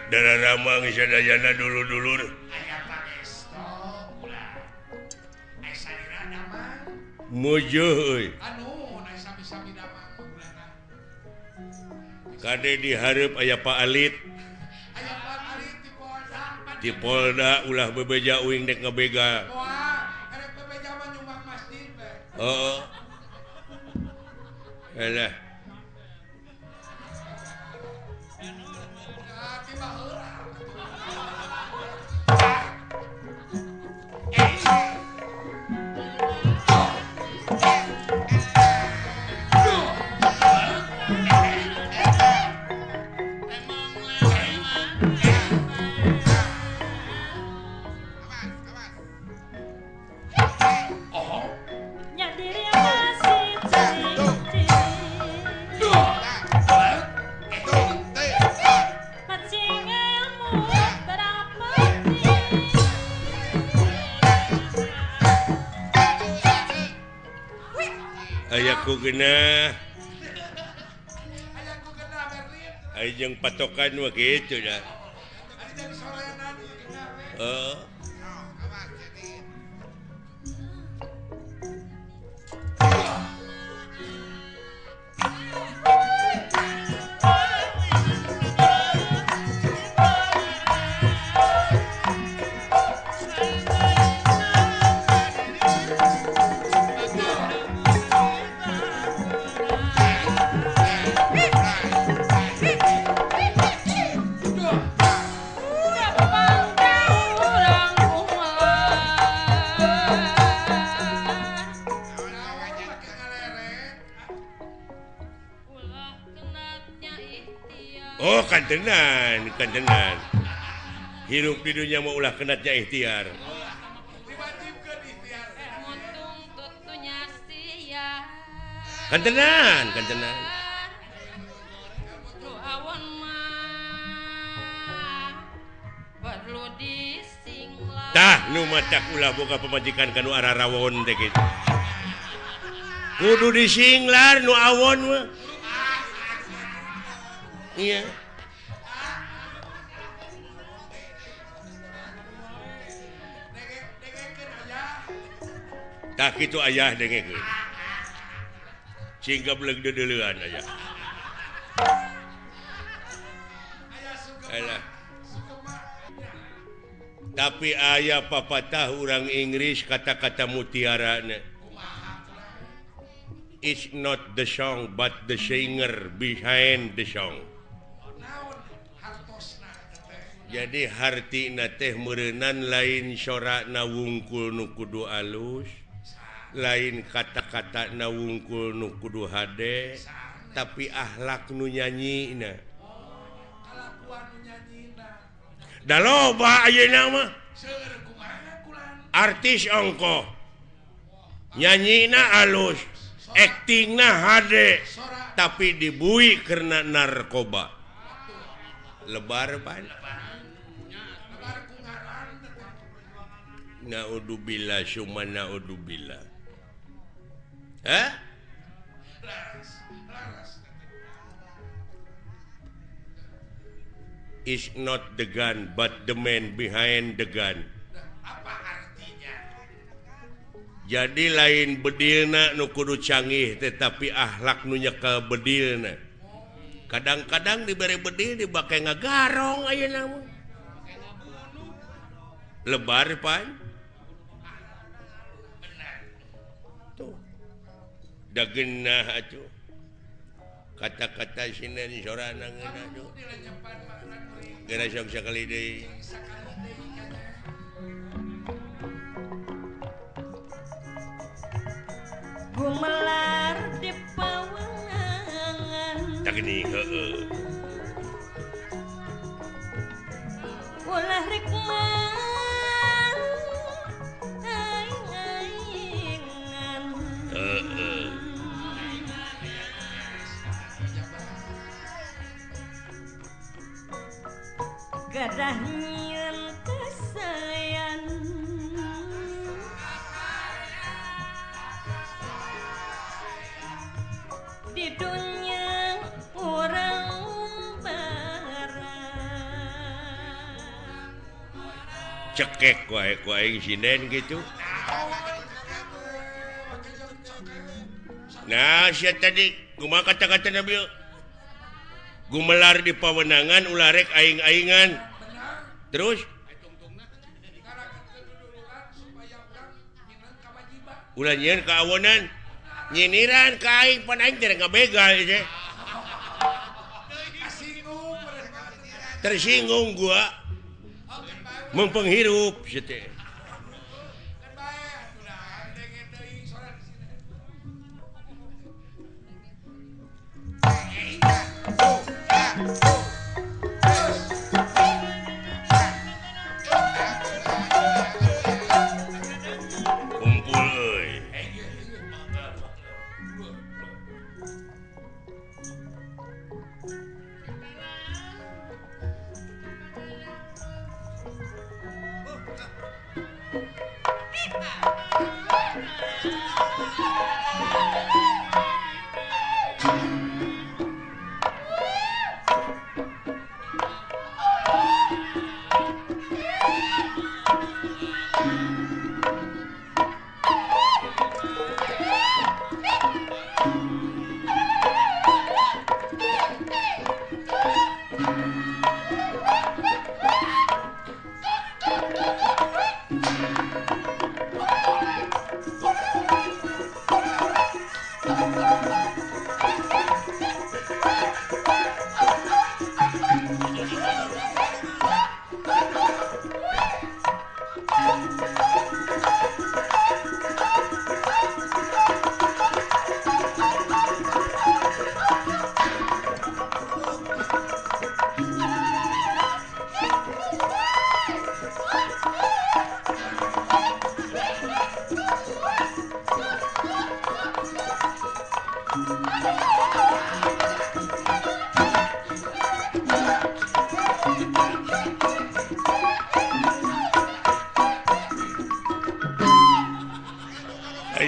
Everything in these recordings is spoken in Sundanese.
darah ramang sadayana dulu-dulur. Mujo euy. Kade dihareup aya Pak Alit. Di Polda ulah bebeja uing dek ngebegal. Oh. Alah. Ayaku genah. Ajeng patokan mah kitu dah. Oh kantenan. Hirup di dunia mau ulah kenatnya ikhtiar. Kantenan. Tah nu macak ulah boga pemajikan kanu arah rawon teh kitu. Kudu disinglar nu awon mah. Iya. Tak kitu ayah dengekeun. Singga beleg dedeleuan aya. Alah. Tapi aya papatah urang Inggris kata-kata mutiarana. It's not the song but the singer behind the song. Jadi hartina teh meureunnan lain sorakna wungkul nu kudu alus, lain kata-kata na wungkul nu kudu hade, tapi akhlak nu nyanyina. Da loba ayeuna mah. Artis ongkoh. Nyanyina alus, aktingna hade, tapi dibui karena narkoba. Lebar pan. Naudzubillah summa naudzubillah. Hah? Is not the gun but the man behind the gun. Apa artinya? Jadi lain bedilna nu kudu canggih tetapi akhlak nu nyekel bedilna. Kadang-kadang diberi bedil dibake ngagarong ayeuna mah. Lebar pan. Dagenah atuh kata-kata sinan sorana ngeuna atuh gara sok sakali deui gumelar di pawangan tak gini heueuh ulah rikman gadah nyieun kasayan di dunia urang barang cekek wae ku aing sinden gitu. Nah, sia tadi kumaha kata-kata Nabi? Gumelar di pawenangan ulah rek aing-aingan. Terus ulah nyieun ka awonan. Nyiniran ka aing pan aing teh ngabegal teh. Tersinggung gua. Mempenghirup teh.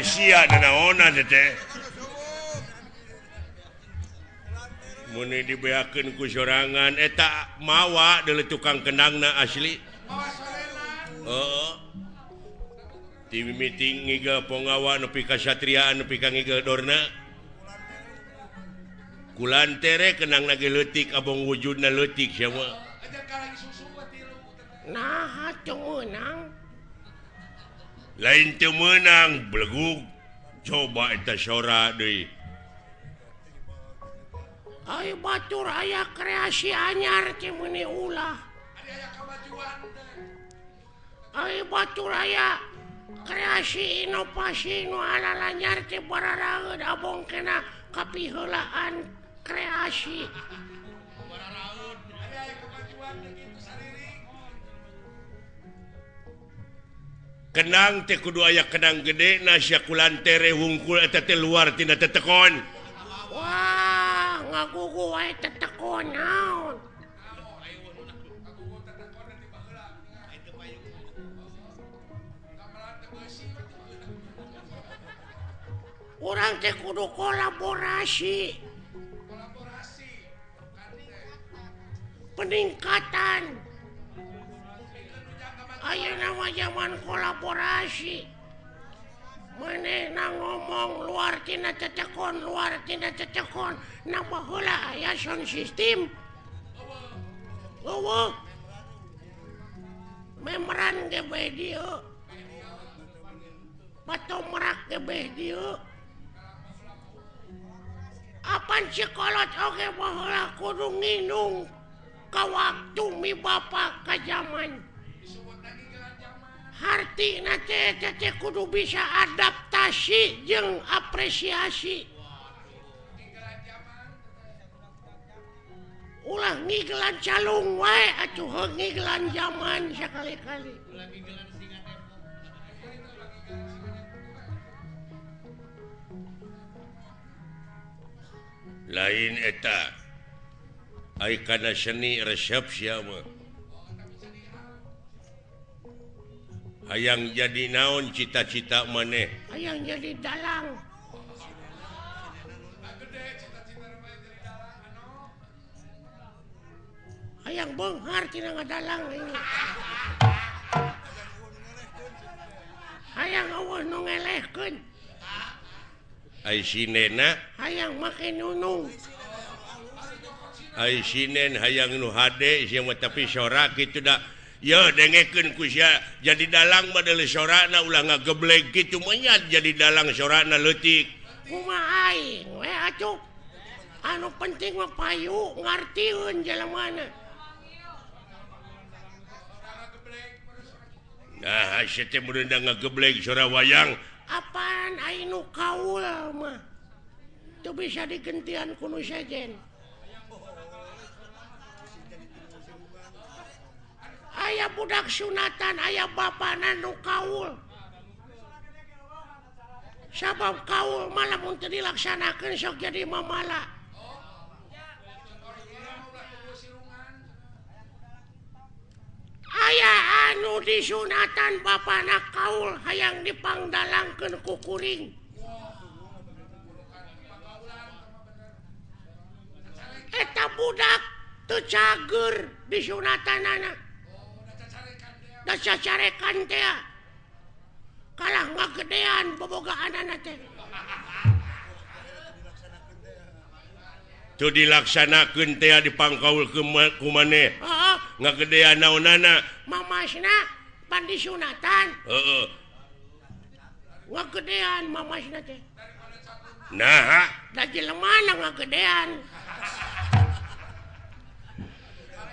Sia nanaonan teh. Mun dibeakeun ku sorangan eta mawa deuleu tukang kendangna asli. Heeh. Ti meeting ngiga pongawa nepi ka satriaan nepi ka ngiga dorna. Kulantere kenangna ge leutik abong wujudna leutik sia mah. Nah, atuh meunang. Lain teu meunang belegug coba eta sora deui. Ai batur aya kreasi anyar teh meuni ulah. Aya kamajuan teh. Ai batur aya kreasi inovasi nu alanyar teh bararaeud abong kena kapiheulaan kreasi. Bararaeud aya kamajuan teh kitu sariring. Kenang teh kudu aya kenang gede nasya kulantere hungkul eta teh luar tina tetekon. Wah, ngagugu wae tetekon naon. Urang teh kudu kolaborasi. Peningkatan. Ayeuna mah zaman kolaborasi. Manehna ngomong luar tina tetekon, nambah heula aya sound system. Eueuh. Memeran ge bae dieu. Patomrak ge bae dieu. Apan cikolot oge baheula kudu nginung ka waktu mi bapa ka zaman. Hartina teh kudu bisa adaptasi jeung apresiasi. Ulah ngiglan calung wae atuh ngiglan zaman sakali-kali. Lain eta ai kana seni resepsi mah. Hayang jadi naon cita-cita maneh? Hayang jadi dalang. Hayang beunghar tina ngadalang ini. hayang eueuh nu ngelehkeun ai sinena hayang make nunung ai sinen hayang nu hade sia mah tapi sorak kitu da ya dengekeun ku sia jadi dalang mah deuleu sorakna ulah ngageblek kitu mah nya jadi dalang sorakna leutik kumaha aing we atuh anu penting mah payu ngartieun jelemana nah sia teh mun ngageblek sora wayang apaan aing nu kaul mah teu bisa digentian ku nu sejen aya budak sunatan aya bapana nu kaul sabab kaul malah mun teu dilaksanakeun sok jadi mamala aya anu disunatan bapana kaul hayang dipangdalangkeun ku kuring eta budak teu cager disunatanana da cacarekan teh kalah ngagedean bobogaanana teh tu dilaksanakeun teh dipangkaul ku maneh heeh ngagedean naonana mamasna pan disunatan heeh ngagedean mamasna teh nah da jelemana ngagedean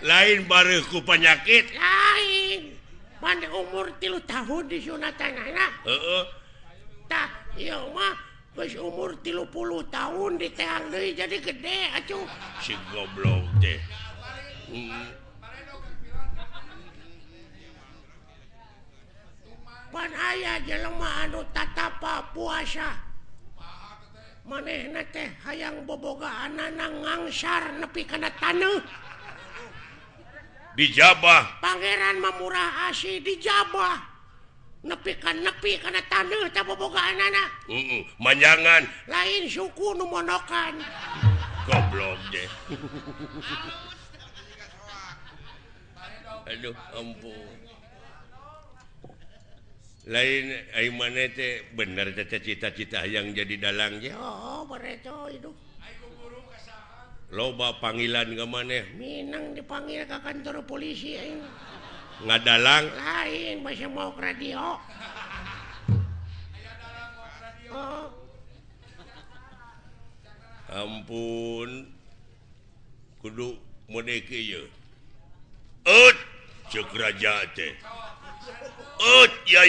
lain bareuh ku penyakit lain pan umur 3 tahun disunatanana heeh tah ieu mah geus umur 30 tahun diteang deui jadi gede atuh si goblok teh pan aya jelema anu tatapa puasa manehna teh hayang bobogaanana ngangsar nepi kana taneuh dijabah pangeran mamurah asih dijabah nepi kana taneuh teh bobogaanana manjangan lain suku nu mondokan goblok deh aduh ampun lain ai maneh teh bener teh cita-cita hayang jadi dalang ge oh bereto itu loba panggilan ka maneh minang dipanggil ke kantor polisi aing ngadalang lain masih mau ke radio oh ampun kudu mode kieu ceuk raja teh ya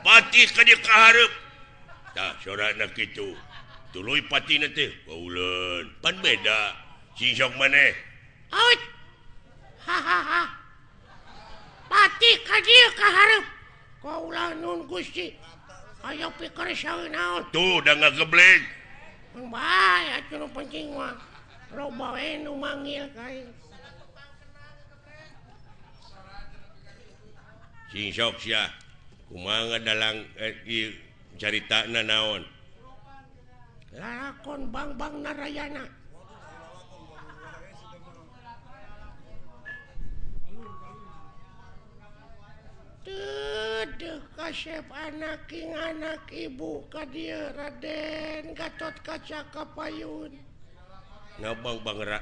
pati ka dieu kaharep tah sorana kitu tuluy patina teh kauleun pan beda si sok maneh out hahaha pati ka dieu kaharep kaulah nun Gusti aya pikir saeunaon tuh da ngageblek bae atuh nu penting mah loba we nu manggil ka aing si sok sia kumaha ngadalang ieu caritana naon lalakon Bang Narayana Dedeh kasep anak ibu ka dieu Raden Gatot Kaca Kapayun ngabang bangera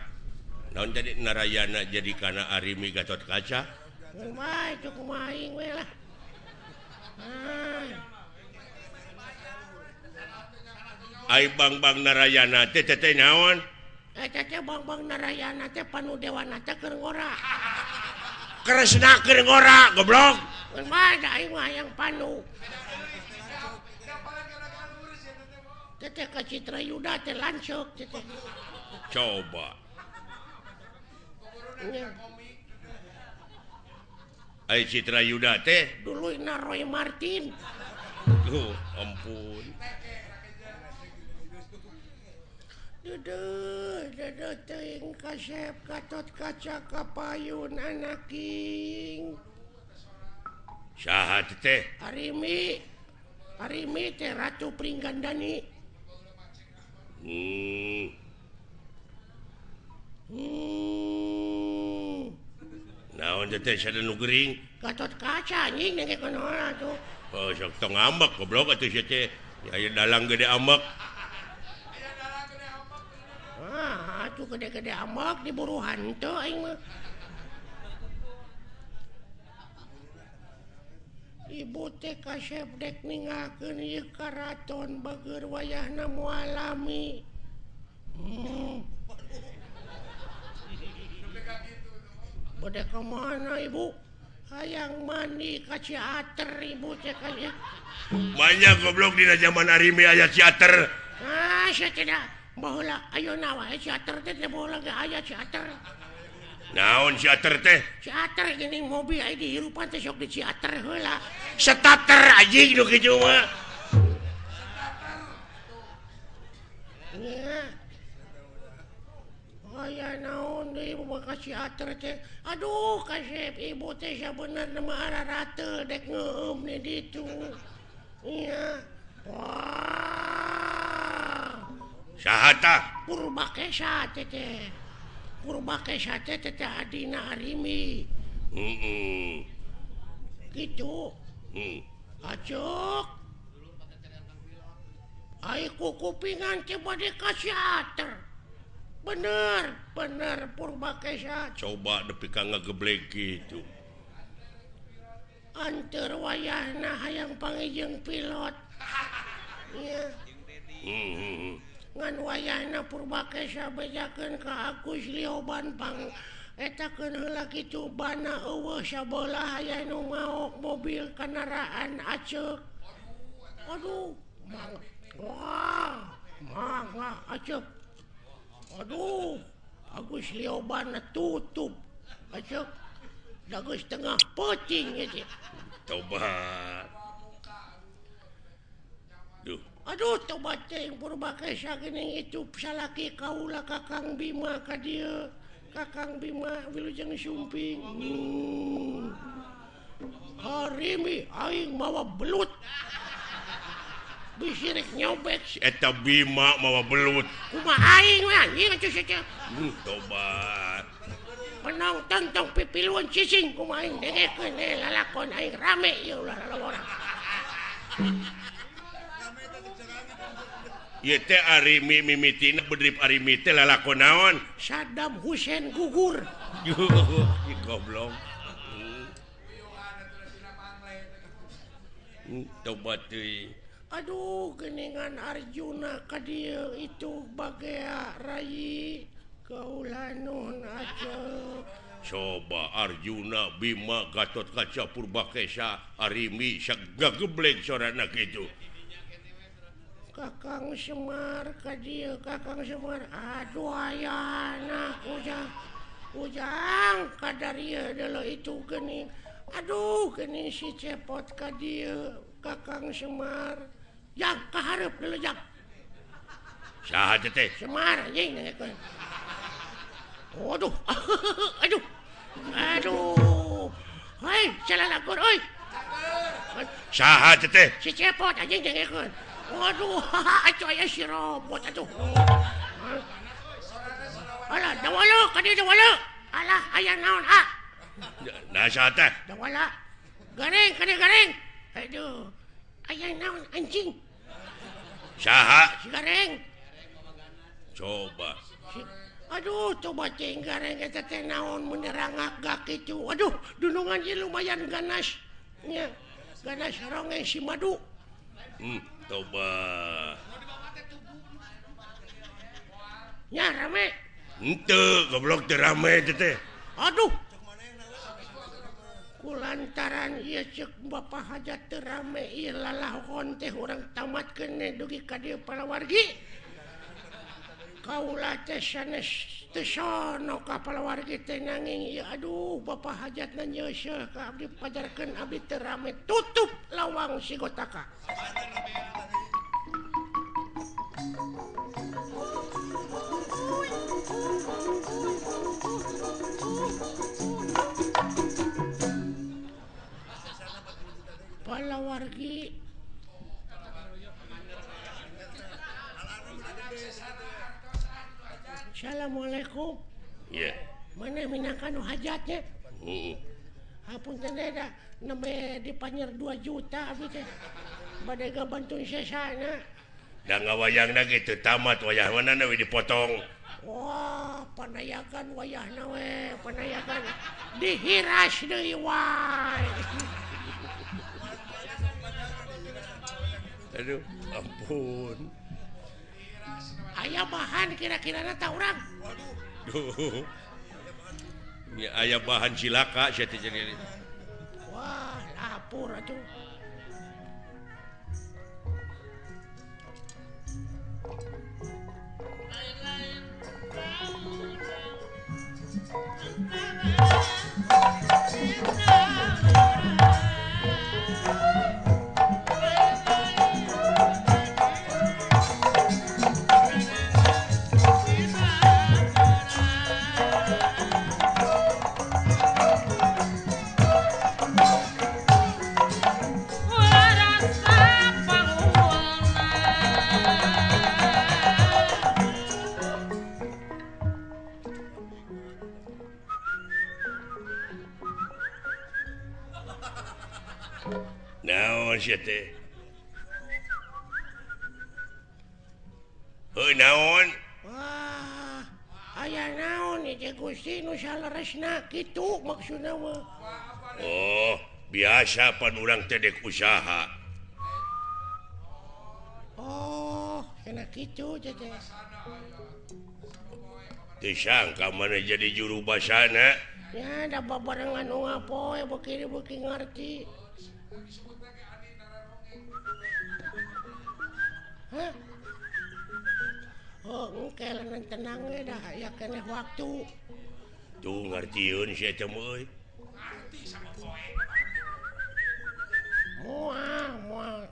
naon jadi Narayana jadi kana Arimi Gatot Kaca bae itu kumaha aing we lah ai Bang Narayana teh naon eta teh Bang Narayana teh panudewana teh keur ngora kresna keur ngora goblok bae da aing mah yang panu teh ka Citra Yuda teh lanceuk teh coba ai Citra Yuda teh duluina Roy Martin ampun Dedeh teuing kasep Gatot Kaca Kapayun anak king saha teh Arimi teh Ratu Pringgandani naon naon teh sada nu gering Gatot Kaca anjing nengke konola tuh. oh sok tong ambek goblok atuh sia teh aya dalang gede ambek Atuh gede-gede ambek diburu hantu aing mah. Ibu teh kasep dek ningakeun ieu karaton bageur wayahna mualami. Bade ka mana ibu? Hayang mandi ka Ciater ibu teh kaya. banyak goblok dina zaman Arimi aya teater Sia tidak. Baheula ayeuna wae Ciater teh baheula ge aya Ciater. naon teater teh Ciater geuning mobil aya di hirupan teh sok di Ciater heula. starter anjing nu kitu mah Nya. Aya naon deui ibu ka Ciater teh. Aduh kasep ibu teh sabenerna mah ararateul dek ngeueum di ditu. Iya. Wah. saha tah Purbakesa teh teh. Purbakesa teh teh adina Arimi. heeh Gitu. Acuk. Ai kupingan teh bade ka Ciater. Bener Purbakesa. coba nepi ka ngageblek kitu Anteur wayahna hayang pangijeng pilot. Iya. Ngan wayahna Purbakesa bejakeun ka Agus Lioban pang etakeun heula kitu bana eueuh sabelah aya nu maok mobil kendaraan aceuk. Aduh, mangga aceuk. Aduh, Agus Lioban tutup aceuk. Da geus tengah peuting ieu teh. tobat duh Aduh, tobat teh Purbakesa geuning itu salaki kaula Kakang Bima ka dieu. Kakang Bima wilujeng sumping. Harimi aing mawa belut. Bisi rek nyobek. eta Bima mawa belut Kumaha aing we anjing atuh saja. tobat Penonton tong pipiluan cicing kumaha aing dengekeun lalakon aing rame ieu ulah orang. ieu teh Arimi mimitina bedrip Arimi teh lalakon naon Saddam Hussein gugur. Ih, goblok tobat teuing Aduh, geningan Arjuna ka dieu itu bagea Rayi kaula nuhun aceuk. coba Arjuna Bima Gatot Kaca Purbakesa Arimi sak gageblek sorana kitu Kakang Semar ka dieu Kakang Semar. Aduh ayana ujang kadarieu deuleu itu geuning. Aduh geuning si cepot ka dieu Kakang Semar. Jang kahareup deuleu jang. saha teh Semar anjing nengekeun. Waduh. Aduh. Hei, salalakon euy. saha teh Si cepot anjing nengekeun. Waduh, atuh aya si robot atuh. Alah, dawala ka dieu dawala. Alah, aya naon nah saha teh dawala. Gareng ka dieu gareng. Aduh. Aya naon anjing. saha Si gareng. coba Aduh, coba cing gareng eta teh naon menerangak gak kitu. Aduh, dunungan ieu lumayan ganas. Nya, ganas rongeng si madu. tobat Nya rame. henteu goblok teu rame teh Aduh. Kulantaran ieu ceuk Bapak Hajat teu rame ieu lalahon teh urang tamatkeun dugi ka dieu palawargi. Kaula teh sanes teu sono ka palawargi teh nanging ieu aduh Bapak Hajatna nyeuseul ka abdi pajarkeun abdi teu rame tutup lawang si Gotaka. Palawargi Assalamualaikum. Iya. Mana minangkan hajatnya? Hapunten dah nembe dipanyer 2 juta abi teh. Bade gabantuin sesana. Da ngawayangna gitu tamat wayah manana we dipotong. Wah, panayakan wayahna we, panayakan dihiras deui wae. Aduh, ampun. Aya bahan kira-kira ta urang? Duh. Ya aya bahan cilaka sia teh jadi. Wah, lapur atuh. Warasa panguwulna Naon sia teh? Heuh naon? Wah, aya naon ieu teh Gusti nu saleresna kitu maksudna mah. Oh, biasa pan urang teh dek usaha. Oh, cenah kitu teh. Teu sangka mana jadi juru basana. Ya, da babarengan nu ngapoe beuki ngarti. Hah? Oh, engke lanan tenang we dah aya keneh waktu. Tuh ngartieun sia teh mah euy.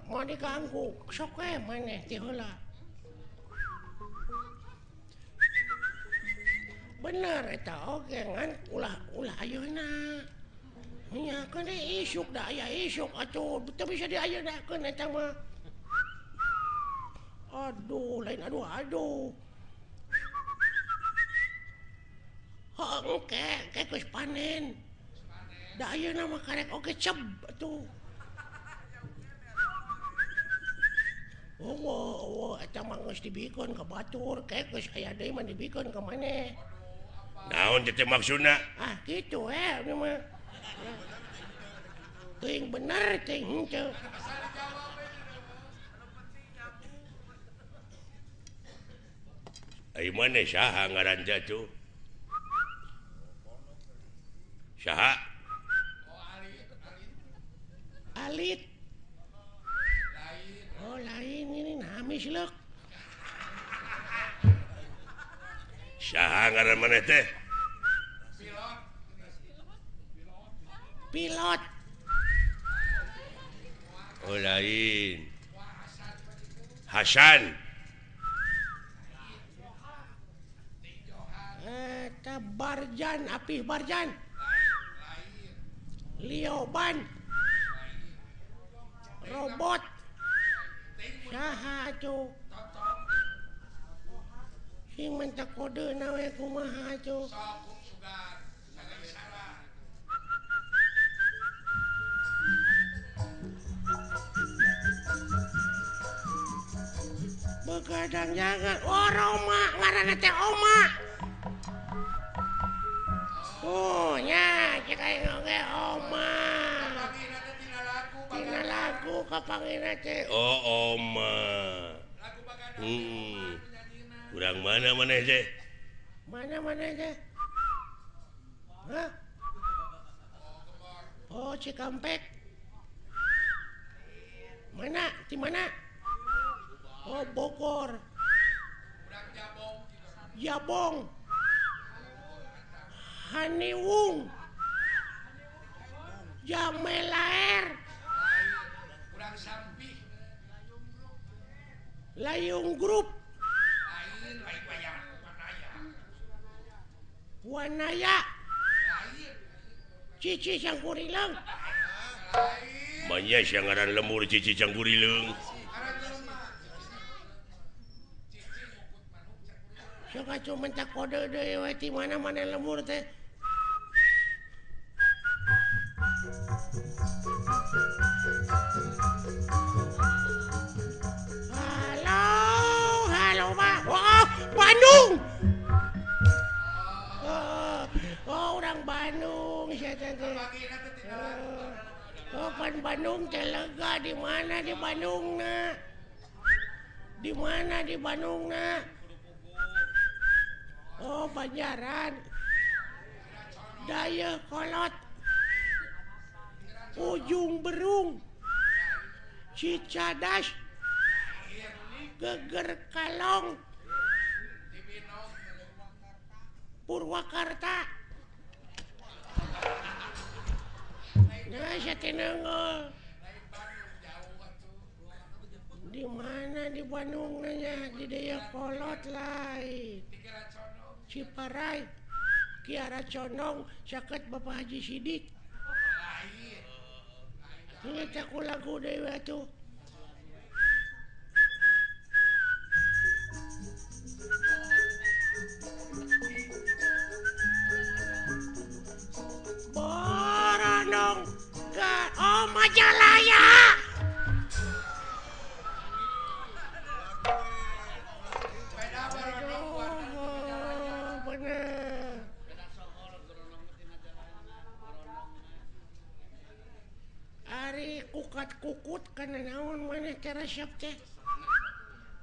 Moal diganggu sok we maneh ti heula. Bener eta oge ngan ulah ayeuna. Nya kan isuk da aya isuk atuh teu bisa diayeuna eta mah. Aduh, lain aduh. Engke geus panen. Da ayeuna mah karek oge ceb atuh. Oh, eta mah geus dibikeun ka batur, geus aya deui mah dibikeun ka maneh. Naon teh maksudna? Ah, kitu nu mah. Teuing bener teuing henteu. Ai maneh saha ngaran tuh? Saha? Alit. Oh, lain ini namis leuk. Saha ngaran maneh teh? Pilot. Oh lain. Hasan. Eta Barjan, Apih Barjan. Lioban. Robot. Saha atuh? Sing minta kodena we kumaha atuh? Begadang jangan. Oh, Roma, ngaranna teh Oma. Oh, nya cek aing oge Oma. Tina lagu kapangina teh. Oh Oma. Urang mana maneh teh? Mana teh? Hah? Oh, Cikampek. Mana? Di mana? Oh, Bogor. Jabong. Haniwung. Jamelaer. Layung Grup. Wanaya. Cici Sangkurileung. Manya sia ngaran lemur Cici Cangkurileung. Sok atuh minta kode deui we ti mana lemur teh. Bandung sia teh. Oh, pan Bandung teh lega di mana di Bandungna? Di mana di Bandungna? Oh, Banjaran. Daya Kolot. Ujung Berung. Cicadas. Geger Kalong. Purwakarta. Nah, saya tenang. Di mana di Bandung nanya di Daya Kolot lain. Ciparai, Kiara Condong, saket Bapak Haji Sidik. Ingat aku lagu dewa tuh. Boronong, oh Majalaya. Ari kukat kukut kana naon maneh teh resep teh?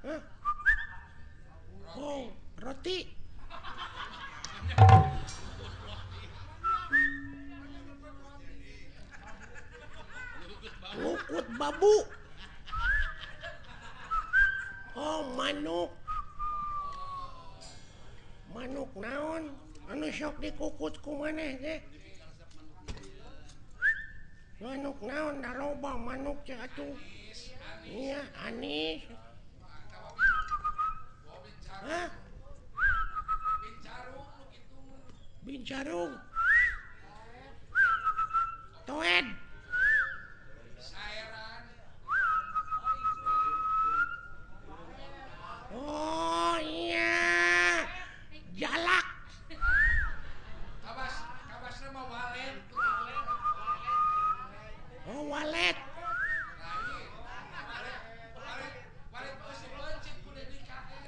Hah? Oh, roti. Lukut babu. Oh, manuk. Manuk naon? Anu sok dikukut ku maneh teh? Manuk naon da loba manuk cek atuh. Iya, anis. Hah? Bincarung. Toed. Oh iya. Jalak. Kabasna mah walet. Oh, walet.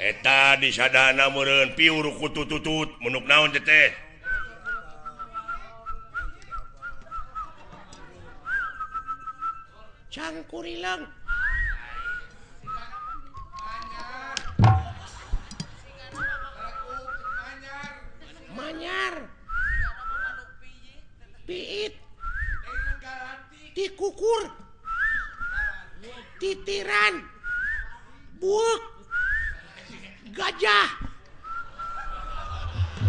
Eta di sadana meureun piur kutututut munuk naon teh? Cangkurileng. Manyar. Piit. Tikukur. Titiran. Buuk. Gajah.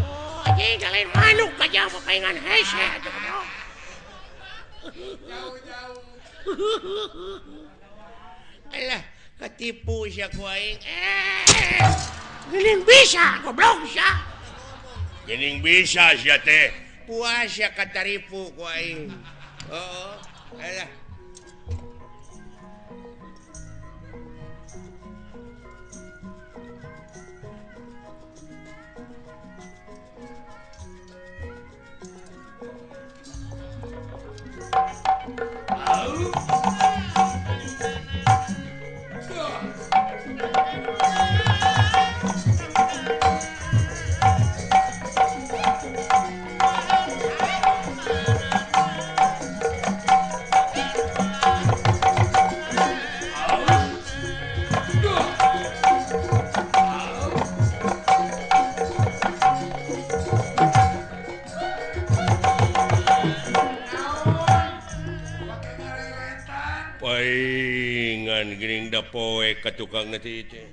Oh, anjing lain manuk gajah mah paingan hese atuh bro. Alah, ketipu sia ku aing. Geuning bisa goblok sia. Geuning bisa sia teh. Puas sia kataripu ku aing. Oh, alah. Paingan geuning da poe ka tukang teh teh.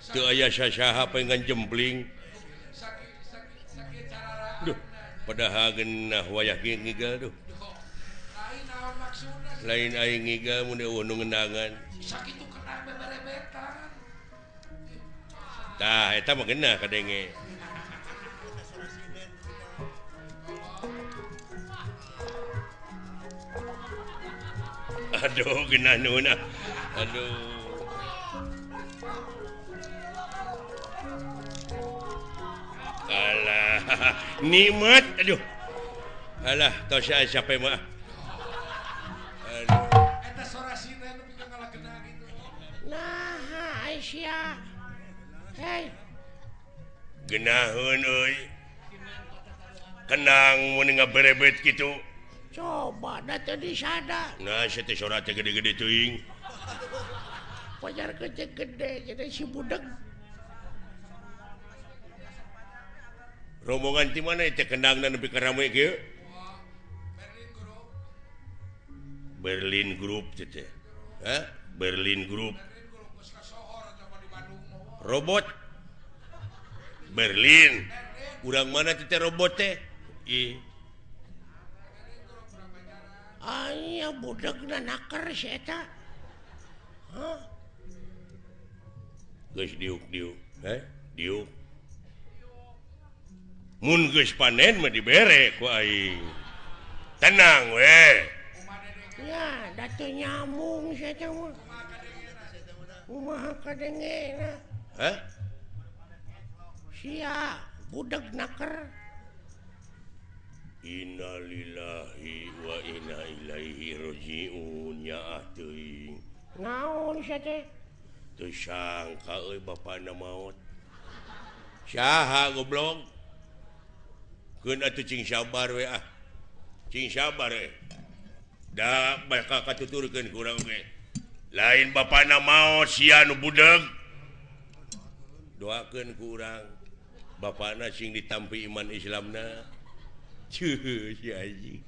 Teu aya sasaha paingan jempling. Duh, padahal geunah wayah ge ngigal duh. Lain aing ngigal mun eueuh nu ngendangan. Sakitu kenang beberebetan. Tah eta mah geunah kadenge. Aduh, geunah nuna. Aduh. Alah, nikmat. Aduh. Alah, tau siapa mah. Aduh. Eta sorasina nu pikeun ngalakeuna gitu. Nah, Aisyah. Hei, Geunaheun euy. kenang mun ngaberebet gitu. Coba da tadi sada. Nah, saya teh sorat teh gede-gede teuing. Pajar gede-gede jadi si budeg. Rombongan ti mana teh kendangna nepi ka rame kieu? Berlin Group teh. Hah? Berlin Group. Robot Berlin. Urang mana teh robot teh? Ih. Aya budegna naker si eta. Hah? Geus diuk-diuk, diuk. Mun geus panen mah dibere ku aing. Tenang we. Ya, da teu nyambung si eta mah. Kumaha kadengena? Hah? Sia budeg naker. Innalillahi wa inna ilaihi rajiun nya teuing. Naon sia teh? Teu sangka euy bapana maot. Saha goblok? Keun atuh cing sabar we ah. Cing sabar we. Da bakal katuturkeun ku urang ge. Lain bapana maot sia nu budeg. Doakeun ku urang. Bapana sing ditampi iman Islamna. Cuh, si anjing.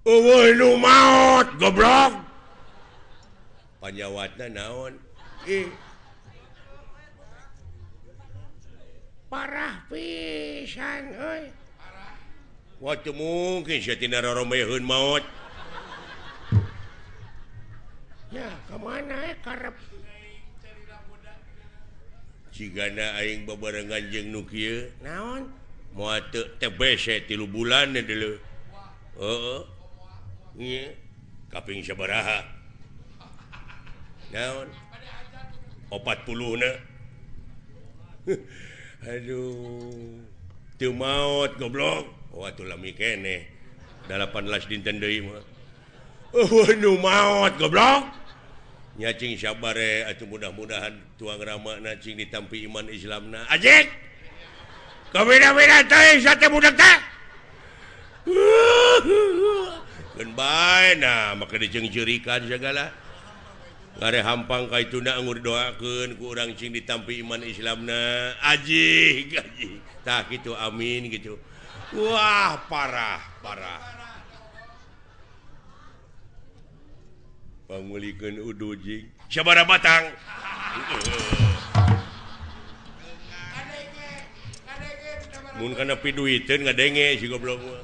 Eueuh nu maot goblok. Panjawatna naon? Parah pisan euy. Wah teu mungkin sia tina roromeheun maot. Ya, kemana karep? Cigana aing babarengan jeung nu kieu. Naon? Moal teu TBC 3 bulan deuleu. Heeh. Nya. Kaping sabaraha? Naon? 40 na. Aduh. Teu maot goblok. Oh atuh lami keneh. 18 dinten deui mah. Nu maot goblok. Nyacing sabar atuh mudah-mudahan tuang ramana cing ditampi iman Islamna. Ajik. Kabeda-beda teh sate budak teh. Keun bae nah maka dijeung-jeurikan segala. Ngare hampang ka ituna anggur doakeun ku urang cing ditampi iman Islamna. Ajik, ajik. Tah kitu amin gitu. Wah, parah. Pangulikeun udu jing. Sabaraha batang? Mun kana piduiteun ngadenge si goblok mah.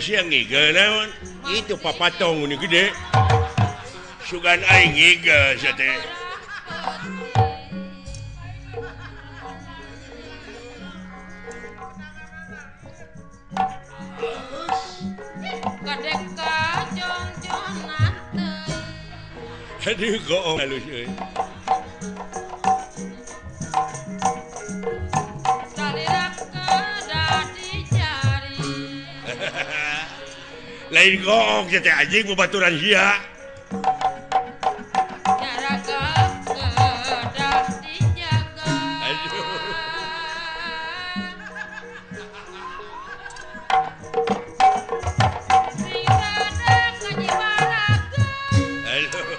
Siang ngiga naon? Itu papatong ini gede. Sugan aing ngiga sia teh. Kadeka jong-jongan teh. Aduh goong halus euy. Lain goong sia teh anjing babaturan sia. Jaraga kedah dijaga. Aduh. Sing sadang ngajiwaraga. Aduh.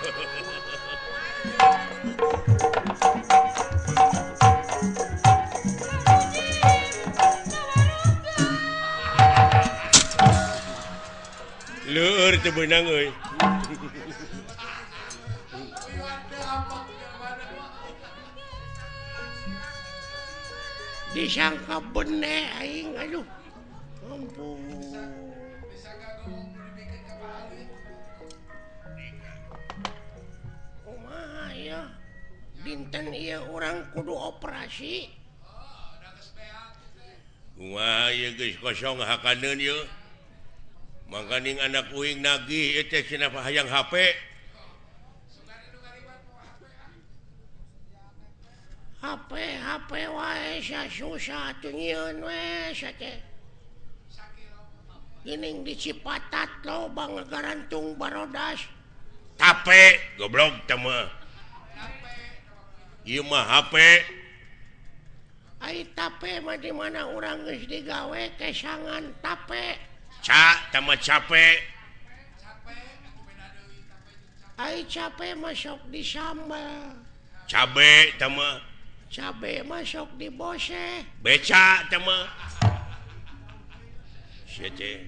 Leur teu beunang euy. Disangka bener aing aduh. Ampun. Kumaha ya? punten ieu urang kudu operasi. Wah, ieu geus kosong hakaneun ieu. Mangkaning anak uing nagih ieu teh cenah hayang HP. HP wae sa susah tuh nyieun we sa teh. Geuning di Cipatat loba ngagarantung barodas. Tape, goblok teh mah. Ieu mah HP. Ai tape mah di mana urang geus digawe kesangan tape. Teh mah capek. Ai cape mah sok disambal. Cabe teh mah. Cabe mah sok dibose. Beca teh mah. Sia teh.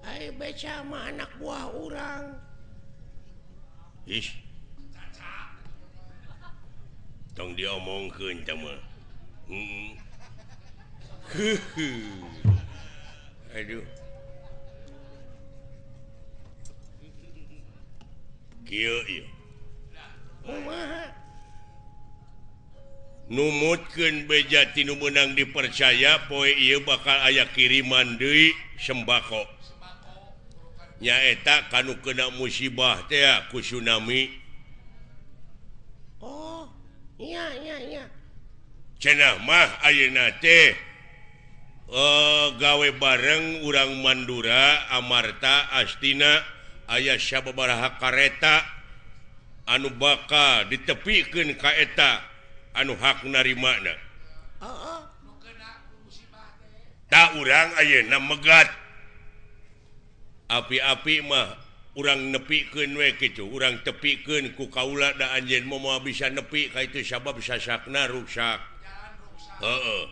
Ai beca mah anak buah urang. Ih. Tong diomongkeun teh mah. Aduh. Kieu ieu. Kumaha? Numutkeun beja tinu meunang dipercaya poe ieu bakal aya kiriman deui sembako. Nyaeta kanu kena musibah teh ku tsunami. Oh, iya. Cenah mah ayeuna teh gawe bareng urang Mandura, Amarta, Astina aya sababaraha kareta anu bakal ditepikeun ka eta anu hak narimana. Heeh. Tak urang ayeuna megat. Api-api mah urang nepikeun we kitu, urang tepikeun ku kaula da anjeun moal bisa nepi ka itu sabab sasakna ruksak. Heeh.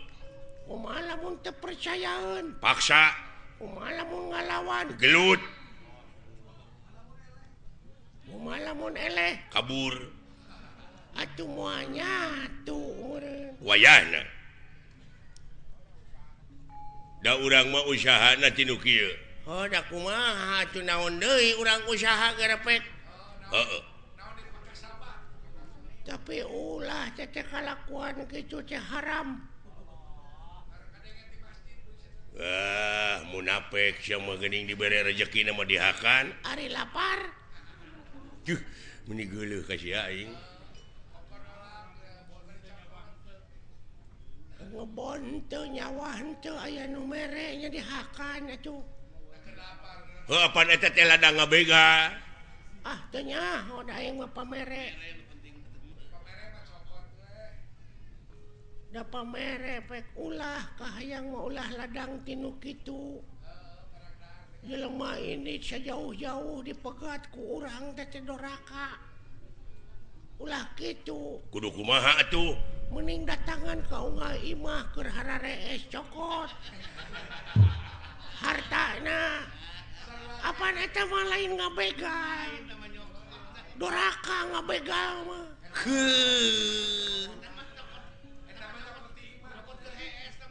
Kumaha lamun teu percayaeun? Paksa, Kumaha lamun ngalawan? gelut, Kumaha lamun eleh? kabur, Atuh moal nyatu meureun. wayahna. Da urang mah usahana tinu kieu. Oh, da kumaha atuh naon deui urang usaha garepek. Heeh. Tapi ulah teh kalakuan kitu teh haram. Munafik sia mah geuning dibere rezeki mah dihakan. Ari lapar. Juh, meni geuleuh ka sia aing. Ngebon teu nyawah teu aya nu mere nya dihakan atuh. Heuh apan eta teh ladang ngabega. Ah, teu nya, da aing mah pamere. Da pamere pek ulah kahayang mah ulah ladang tinu kitu. Jelema ini sajauh-jauh dipegat ku urang teh doraka. Ulah kitu. Kudu kumaha atuh? Mending datangan ka unggal imah keur hararees cokot. Hartana. Apaan eta mah lain ngabegal. Doraka ngabegal mah.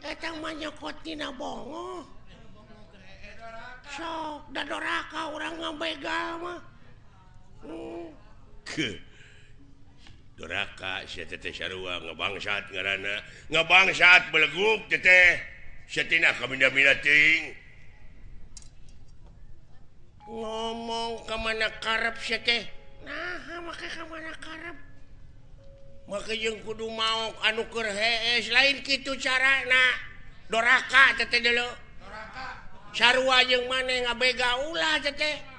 Eta mah nyokot tina bongo. Sok da doraka urang ngabegal mah. Doraka sia teh sarua ngabangsat ngaranna. Ngabangsat beleguk teh. Sia tina kaminda-minda teuing. Ngomong ka mana karep sia teh. Nah, make ka mana karep. Make jeung kudu maok anu keur hees lain kitu carana. Doraka teh deuleu. Doraka. Sarua jeung maneh ngabega ulah teh.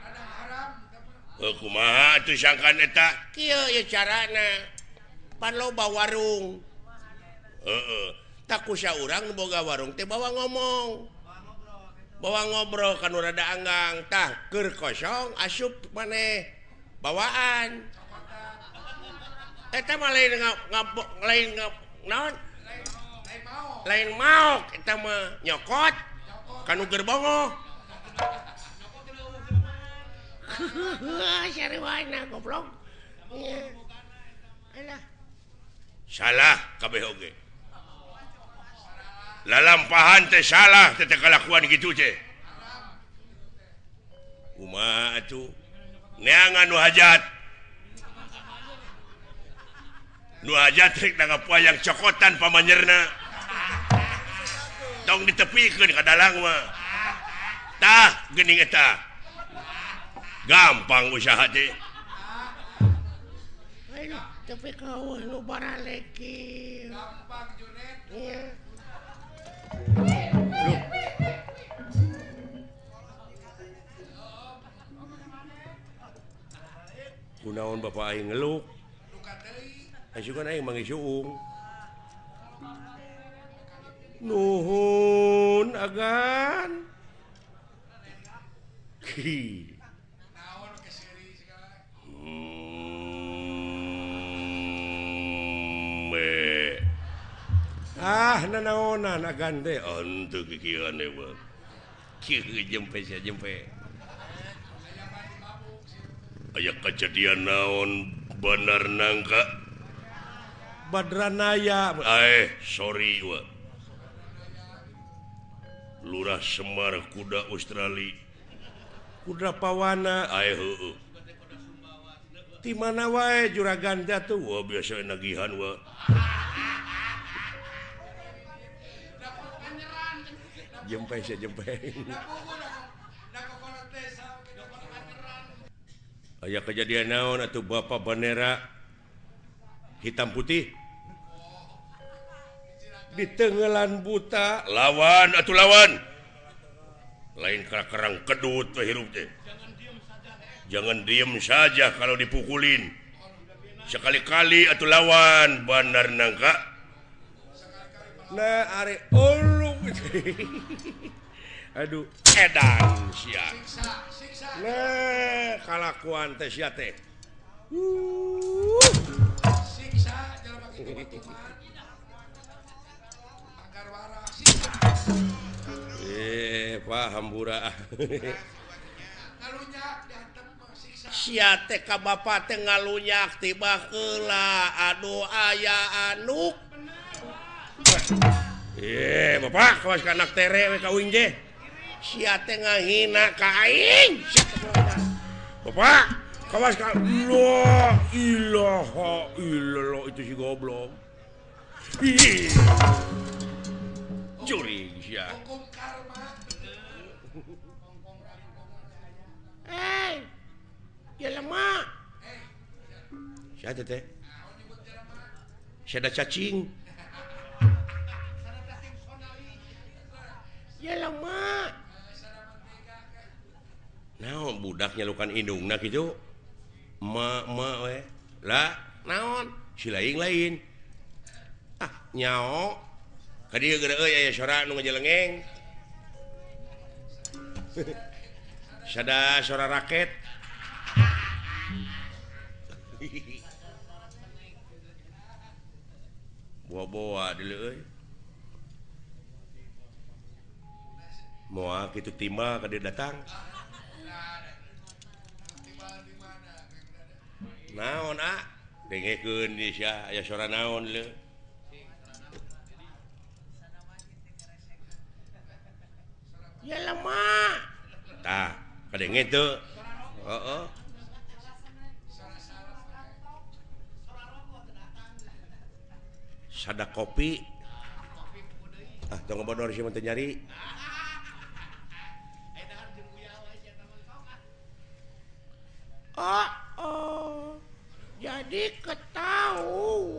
Kumaha atuh sangkan eta? Kieu ye carana. Pan loba warung. Heeh. Tak kusa urang nu boga warung teh bawa ngomong. Bawa ngobrol kanu rada anggang. Tah keur kosong asup maneh bawaan. Eta mah lain naon? Lain maok eta mah nyokot kanu gerbongo. Sariwana goblok. Alah. Salah kabeh oge. Lalampahan teh salah teh kalakuan kitu teh. Kumaha atuh? neangan nu hajat trik yang cokotan pamanyerna tong ditepikeun ka dalang mah tah geuning eta gampang usaha teh ayo tapi kau nu baraleki Gampang Junet. iya kunaon bapak aing ngeluk Luka deui. asukan aing manggih suung nuhun agan Hi. Naon ke seri segala. Nanaonan agan teh ontu kikieuan teh bang kieu jempe sia jempe aya kejadian naon bener nangka Badranaya sorry wa Lurah Semar kuda Australia kuda pawana heueuh di mana wae juragan tuh wah biasa nagihan wa jempe sia jempe aya kejadian naon atuh bapak bandera hitam putih di tenggelan buta lawan lain kerang kedut hirup teh jangan diem saja kalau dipukulin sekali-kali atuh lawan bandar nangka nah are ulung aduh edan sia Siksa. nah kalakuan teh sia teh Siksa jangan pakai kebatuan. Agar waras. Siksa. paham bura Ngalunyak dihantam siksa. sia teh ka bapak teh ngalunyak tiba heula aduh aya anuk bapak kawas ka anak tere we kawin je sia teh ngahina ka aing bapak kawas ka la ilaha illallah itu si goblok curi sia Hukum karma. ya lemah sia teh sia ada cacing ya lemah naon budak nyalukan indungna kitu ma we lah naon si lain nyao ka dieu geura euy aya sora nu ngajelengeng sada sora raket boa-boa deuleu euy moal kitu timba ka dieu datang naon dengekeun di sia aya sora naon le ya lemah tah kadenge teu heeh sada kopi tong bodor si teu nyari jadi ketahuan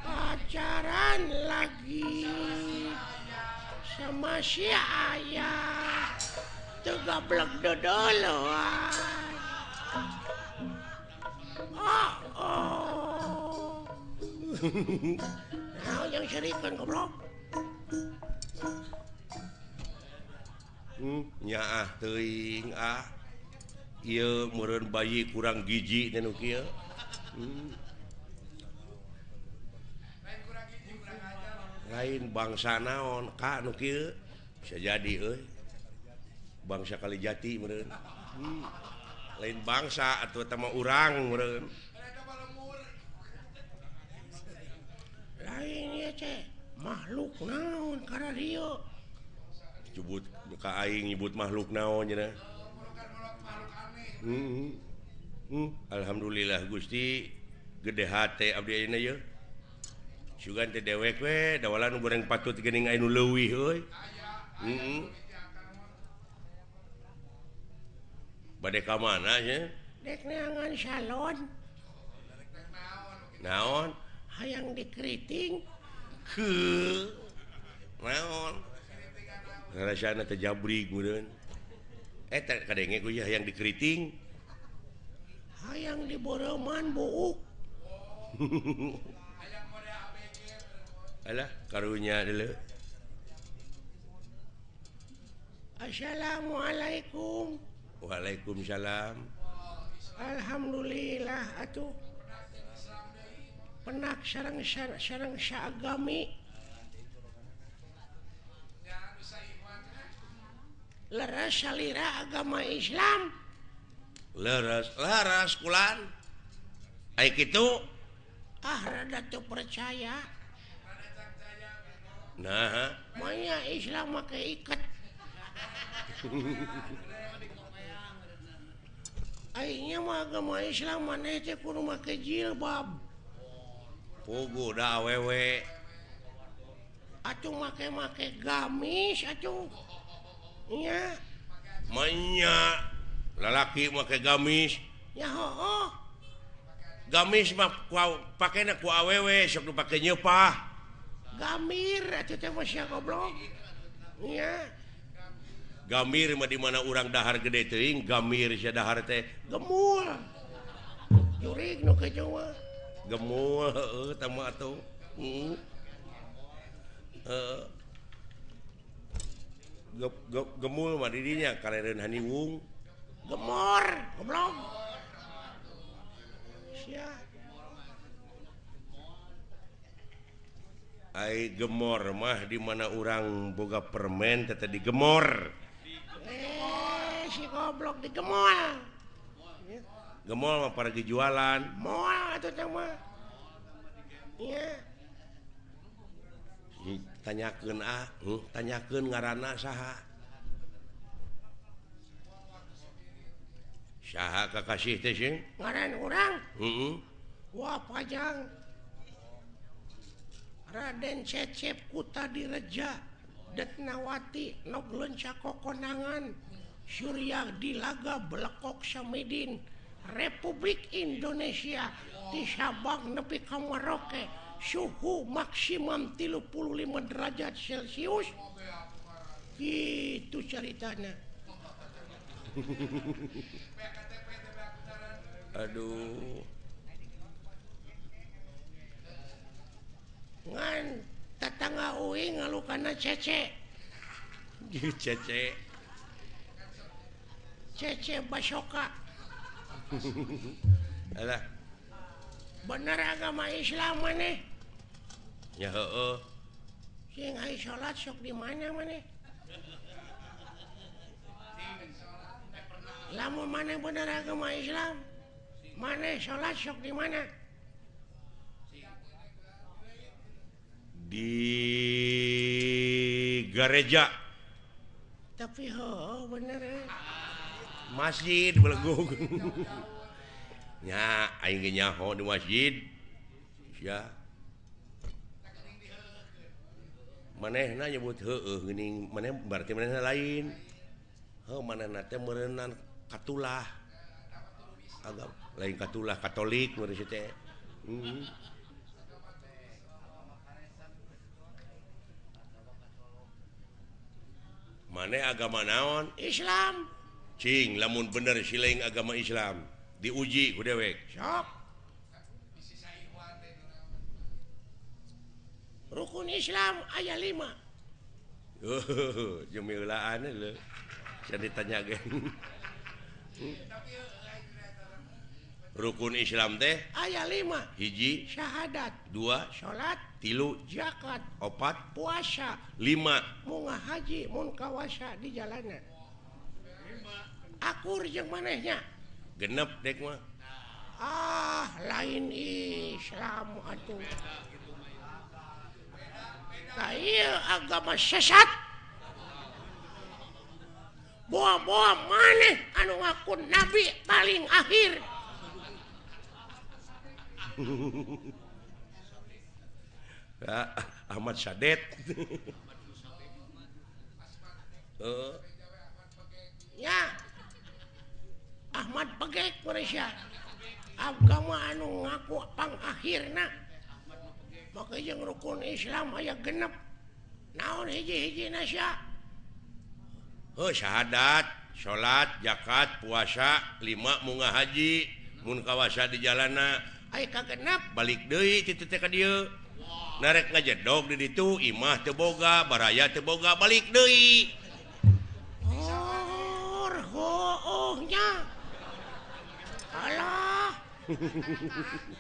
pacaran lagi sama si ayah tegablek dodoloan nah yang serikan goblok nyaah teuing ieu meureun bayi kurang giji nu kieu lain bangsa naon ka nu kieu bisa jadi euy bangsa Kalijati meureun lain bangsa atuh eta mah urang meureun lain ya ceh makhluk naon karena dia Jebut ka aing nyebut makhluk naon cenah. Alhamdulillah Gusti gede hate abdi ayeuna ye. Sugan teh dewek we dawalan goreng patut geuning anu leuwih euy. Bade ka mana nya? Dek neangan salon Naon? hayang dikeriting Naon? Rasana teh jabrig meureun. Teh kadenge ku ya yang dikeriting. hayang diboroman buuk Alah karunya deuleu. Assalamualaikum. Waalaikumsalam. Alhamdulillah atuh penak sareng saagami leres salira agama Islam. Laras kulan. Ai kitu. Rada teu percaya Nah, maya Islam make iket. Aingnya mah agama Islam maneh teh kudu make jilbab. pugu da awewe. Atuh make gamis atuh. Nya, Manya lalaki make gamis. nya heueuh. Gamis mah pakena ku awewe sok dipake nyeupah. Gamir atuh teh mah sia goblok. Nya, Gamir mah di mana urang dahar gede teuing, gamir sia dahar teh gemul. Jurig nu kitu mah. gemul heueuh tah mah atuh. Gemul mah di dinya karereun haniwung. Gemor, goblok. Sia. Ai gemor mah di mana urang boga permen teh digemor. Si goblok digemol. Gemol mah paragi jualan. Moal atuh teh mah. Iya. Tanyakeun ngaranna saha? Saha kakasih teh sing? Ngaran urang. Heeh. Wah pajang. Raden Cecep Kuta Direja Detnawati Noglen Cakokonangan Surya Dilaga Blekok Samidin Republik Indonesia di Sabang nepi ka Merauke suhu maksimum 35 derajat Celcius gitu ceritanya. Aduh. Ngan tetangga uing ngalukana Cece. Cece. Cece Basoka. Alah, Bener agama Islam maneh. ya heueuh. Sing aya salat sok di mana maneh? Lamun maneh bener agama Islam, maneh salat sok di mana? Di gereja, Tapi bener masjid belegog. Nya aing ge nyaho di masjid. Ya. Manehna nyebut heueuh geuning maneh berarti manehna lain. Manehna teh meureunna katulah. Agam lain katulah Katolik meureun teh. Maneh agama naon? Islam. Cing, lamun bener sileing agama Islam diuji ku dewek. Sok. Rukun Islam aya 5. Jemilaan leuh. Saya ditanya geng. Rukun Islam teh Aya 5. hiji, Syahadat, 2, salat, 3, zakat, 4, puasa, 5. munggah haji, mun kawasa di jalanan. Akur jeung manehnya. Genep dek mah. Lain Islam atuh. Tah ieu agama sesat. boa-boa maneh anu ngaku nabi paling akhir. Ahmad Sadet. Ya Ahmad Pegek Malaysia agama anu ngaku pang akhirna maka jeung rukun Islam aya genep naon hiji-hiji nasya Syahadat, salat, zakat, puasa, 5 munggah haji, mun kawasa di jalana aya kagenep balik deui ti teh ka dieu. Narek ngajedog di ditu imah teu boga, baraya teu boga, balik deui. Hoohnya alah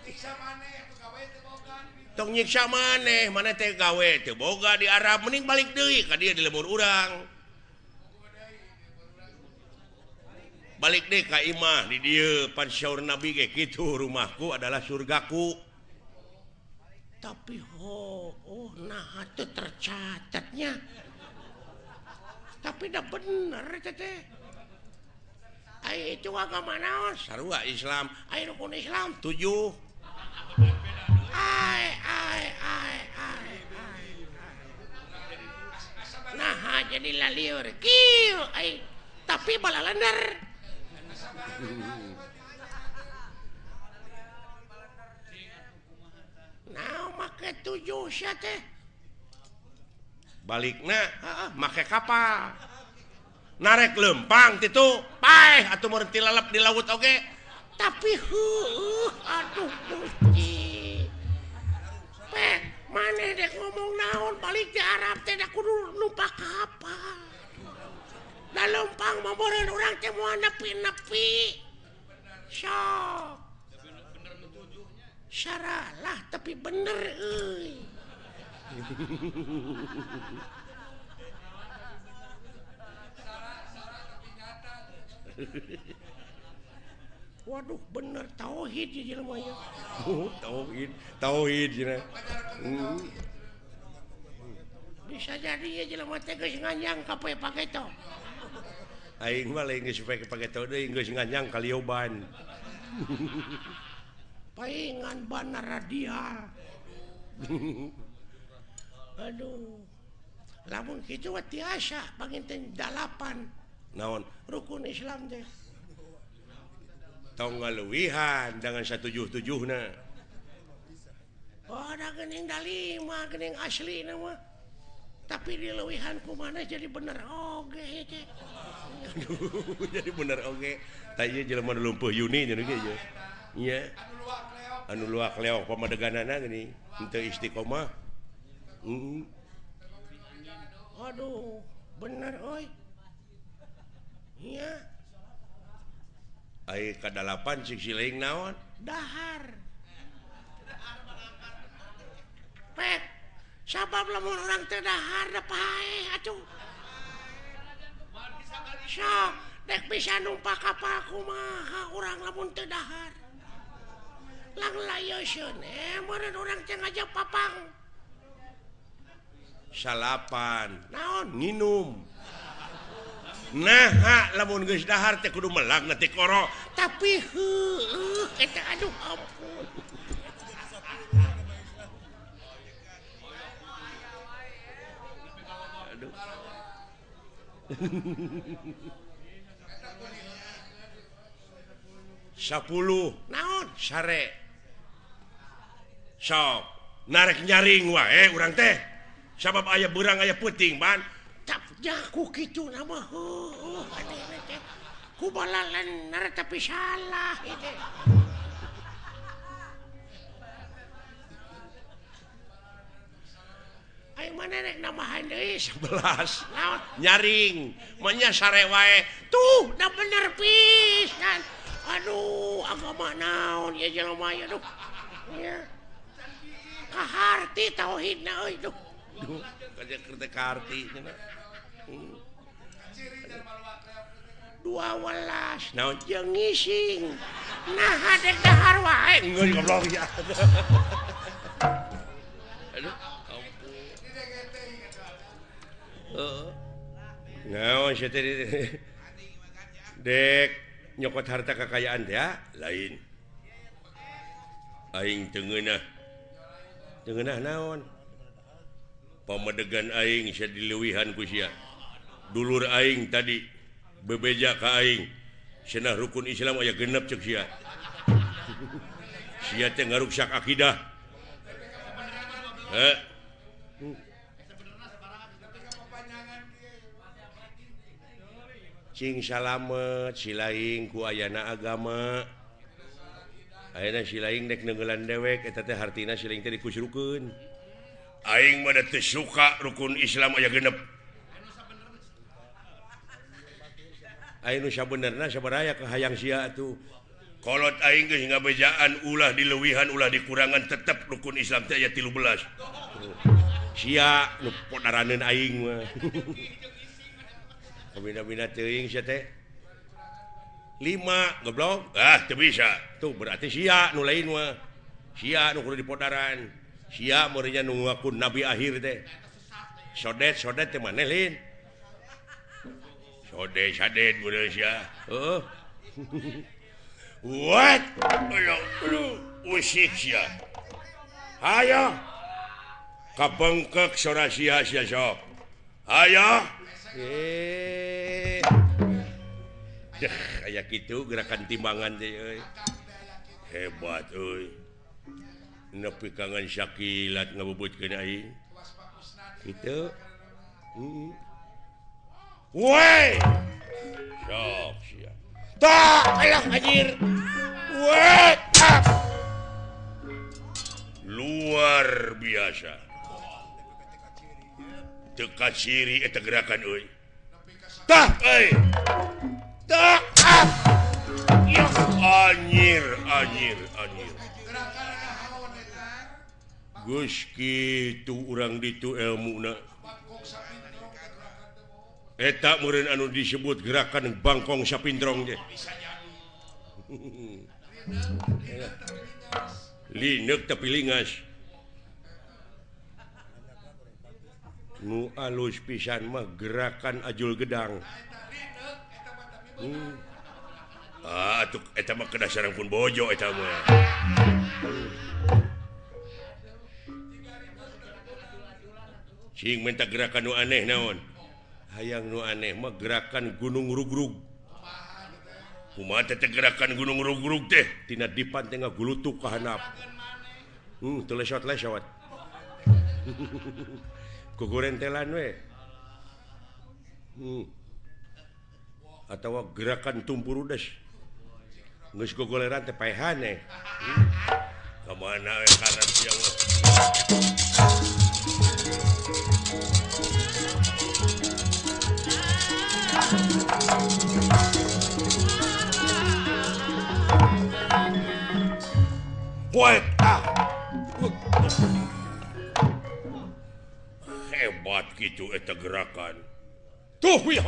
Siksa maneh pegawai teu boga. Tong nyiksa maneh, mana teh gawe teu boga di Arab, mending balik deui ka dieu di lembur urang. Balik deh ka imah di dieu pan syaur Nabi ge kitu, rumahku adalah surgaku. tapi nah itu tercatatnya tapi dah bener teh ai itu agama naon Sarua Islam, ai rukun Islam 7. ai nah jadi laliur kieu ai tapi balalender nah make 7 sia teh Balikna make kapal. Narek lempang titu, paeh atuh mun ti lalap di laut oge. tapi aduh Gusti peh maneh dek ngomong naon balik di Arab teh da kudu numpak kapal da lempang mah beureun urang teh moal nepi-nepi sok syaralah tapi bener euy waduh bener tauhid ya jelema nya Tauhid cenah. bisa jadi ya jelema teh geus nganyang ka poe pageto Aing mah lain geus pake tau deui geus nganyang ka lioban. paingan bana radial aduh lamun kitu mah tiasa panginten 8 Naon? rukun Islam teh Tong ngaluwihan dengan 177na. oh ada geuning da 5 geuning asli na mah tapi di leuwihan kumaha jadi bener oge teh Jadi bener oge. Ta ieu jelema nu lumpuh Yuni nya ge ieu. Iya. Anu luak leok pamadeganana geuning henteu istiqomah. aduh bener oi iya Ai ka 8 cik sileing naon? dahar pek sabab lamun orang teu dahar da paeh atuh sok dek bisa numpak kapal kumaha urang lamun teu dahar lang layeusieun meureun urang teh ngajak papang Salapan. naon Nginum. Nah, lamun geus dahar teh kudu melagna ti koro. tapi eta aduh ampun Aduh. 10 naon sare. Sok narek nyaring wae urang teh. Sabab aya beurang aya peuting ban. tap jaku kitu nama ku balalan nara tapi salah itu ayo mana rek namahan deui 11 naon nyaring manya sare wae tuh da bener pisan aduh agama naon ya jelema ya duh ya kaharti tauhidna euy duh kaja kerja karti cenah. 12 Naon jeung ngising nah hadek dahar wae Enggak goblok ya. Aduh, ampun. Naon sih tadi dek nyokot harta kekayaan ya lain aing tengenah naon pamadegan aing sia dileuwihan ku sia dulur aing tadi bebeja ka aing cenah rukun Islam aya genep ceuk sia sia teh ngaruksak akidah cing salamet silaing ku ayana agama ayana silaing dek nenggelan dewek eta teh hartina silaing teh dikusrukeun aing mah teu suka rukun Islam aya genep aing nu sabenerna sabaraha ka hayang sia atuh kolot aing geus ngabejaan ulah dileuwihan ulah dikurangan tetep rukun Islam teh aya 13 sia nu podaraneun aing mah kabina-bina teuing sia teh 5 goblok teu bisa tuh berarti sia nu lain mah sia nu kudu dipodaran sia meureunnya nu ngaku nabi akhir teh sodet teh maneh lin sodet meureun sia what usik sia hayo kabengkek sora sia sok hayo kayak gitu gerakan timbangan teh hebat euy nepi kangen syakilat ngabubutkeun aing kitu weh sok sia tak alah anjir weh luar biasa teka ciri eta gerakan euy tah tah ya anjir geus kitu urang ditu ilmuna eta meureun anu disebut gerakan bangkong sapindrong teh lineuk tapi lingas nu alus pisan mah gerakan ajul gedang atuh eta mah kedasaran pun bojo eta mah cing minta gerakan nu aneh naon hayang nu aneh mah gerakan gunung rugrug kumaha teh gerakan gunung rugrug teh tina dipan teh ngagulutuk ka handap teu lesot-lesot kugurentelan we atawa gerakan tumpurudes geus gogoleran teh paehane kamana we karep sia hebat gitu eta gerakan tuh ya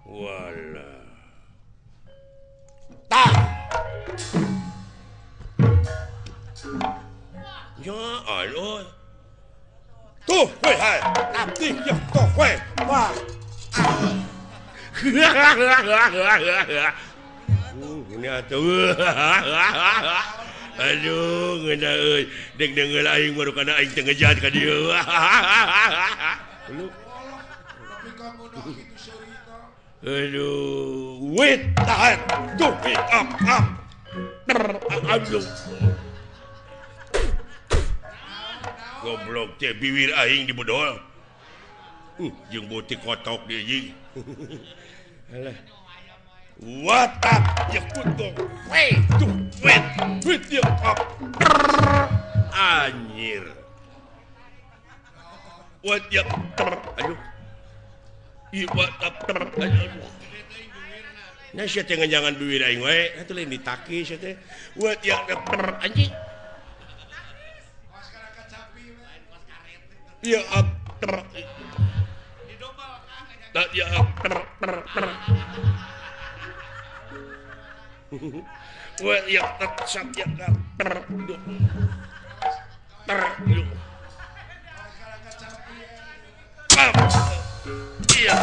wala tah ya alo tuh weh hai abdi ya tuh weh wah ini atuh aduh ngeuna euy dek deungeul aing baru kana aing teu ngejat ka dieu aduh wait tahan tuh up aduh goblok teh bibir aing dibodol jeung butik kotok dia jeung alah what up ya kutu wait to wait with you up anjir what ya aduh what up aduh nah sia teh jangan bibir aing we atuh lain ditaki sia teh what ya anjing ya up tak ya up well ya tak ya ter iya.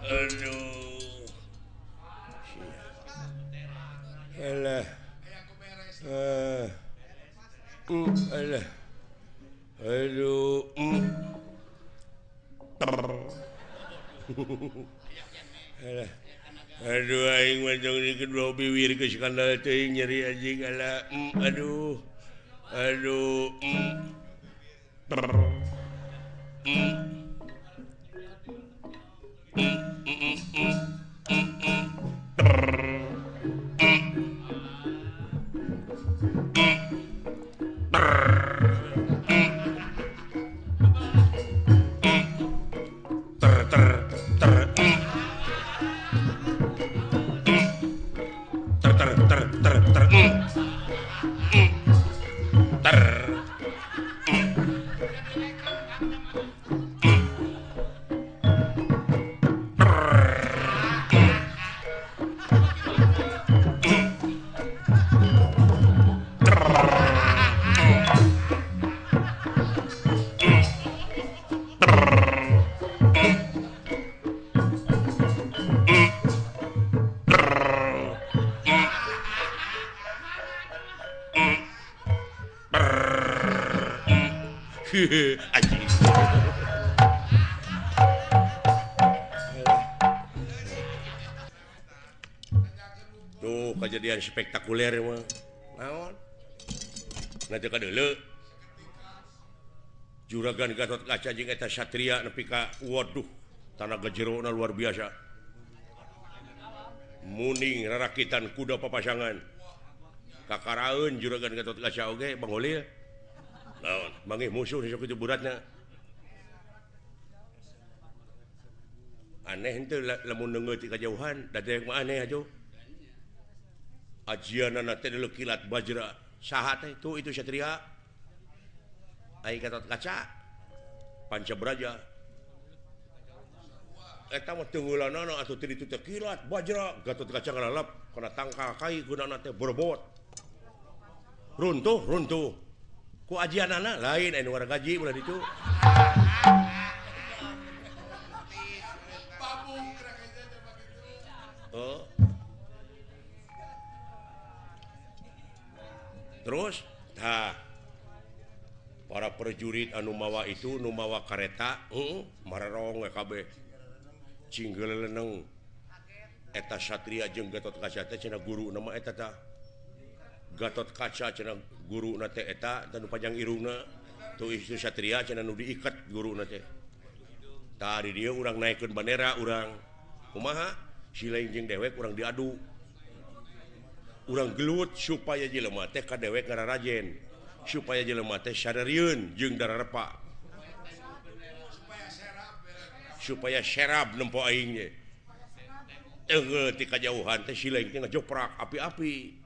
Aduh. Alah. Alah. Aduh. Alah. Aduh aing macam ni kedua biwir ke skandal teuing nyeri anjing alah. Aduh. Aduh. Anjing. Tuh kejadian spektakuler mah. Naon? Nanti kadeuleu. Juragan Gatot Kaca jeung eta satria nepi ka waduh tanaga jerona luar biasa. Muning rarakitan kuda papasangan. Kakaraeun Juragan Gatot Kaca oge Bang Oli. Naon? Mangih musuh sok itu buratna. Aneh henteu lamun deungeut ti kajauhan, da teh mah aneh atuh. Ajianana teh deuleu kilat bajra. Saha teh? Tuh itu satria. Ai Gatot Kaca. Pancabraja. Eta mah teungeulanana atuh teu ditu teh kilat bajra. Gatot Kaca ngalalap kana tangka kai gunana teh berebot. Runtuh. Ku ajianana lain anu warga gaji ulah ditu. Oh. Terus para prajurit anu mawa itu nu mawa kareta mararong kabeh. Cinggeleuneng eta satria jeung Gatot Kaca teh cenah guru nama eta tah. Gatot Kaca cenah guruna teh eta tanu panjang irungna tuh itu satria cenah nu diikat guruna teh. Tah di dieu urang naikeun bandera urang kumaha Silaing jeung dewek urang diadu. Urang gelut supaya jelema teh ka dewek ngararajen. Supaya jelema teh sadarieun jeung dararepa. Supaya serab nempo aing ge. Eungeuh ti kajauhan teh Silaing teh ngajoprak api-api.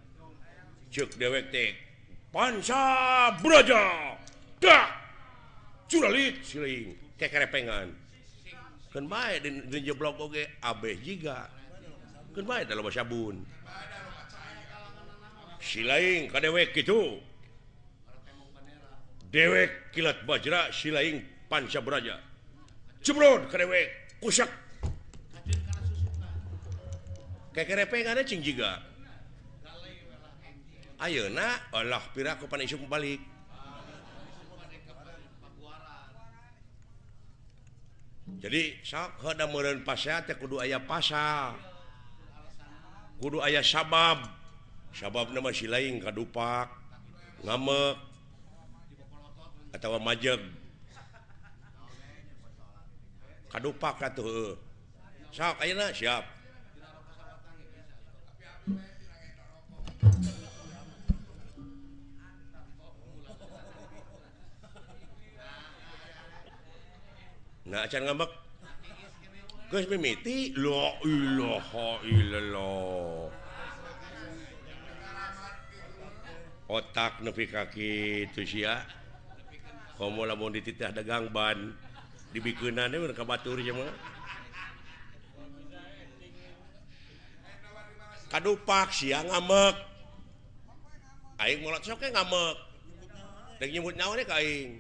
Ceuk dewek teh Panca Braja. Dak. Curalit Silaing kekerepengan. Keun bae di jeblok oge abeh jiga. Keun bae da loba sabun. Silaing ka dewek kitu. Dewek kilat bajra Silaing Panca Braja. Cebrod ka dewek kusak. Kekerepenganna cing jiga. Ayeuna Allah pira ku pan isuk balik. Jadi sok heuda meureun pasea teh kudu aya pasal. Kudu aya sabab. Sababna mah Silaing kadupak, ngamek atawa majeg. Kadupak atuh heueuh. Sok ayeuna siap. Nah acan ngambek geus mimiti la ilaha illallah. Otak nepi ka kitu sia. Komo lamun dititah dagang ban dibikeunana we ka batur nya mah. Kadupak sia ngambek. Aing molot sok ngambek. Dek nyebut nyawa ka aing.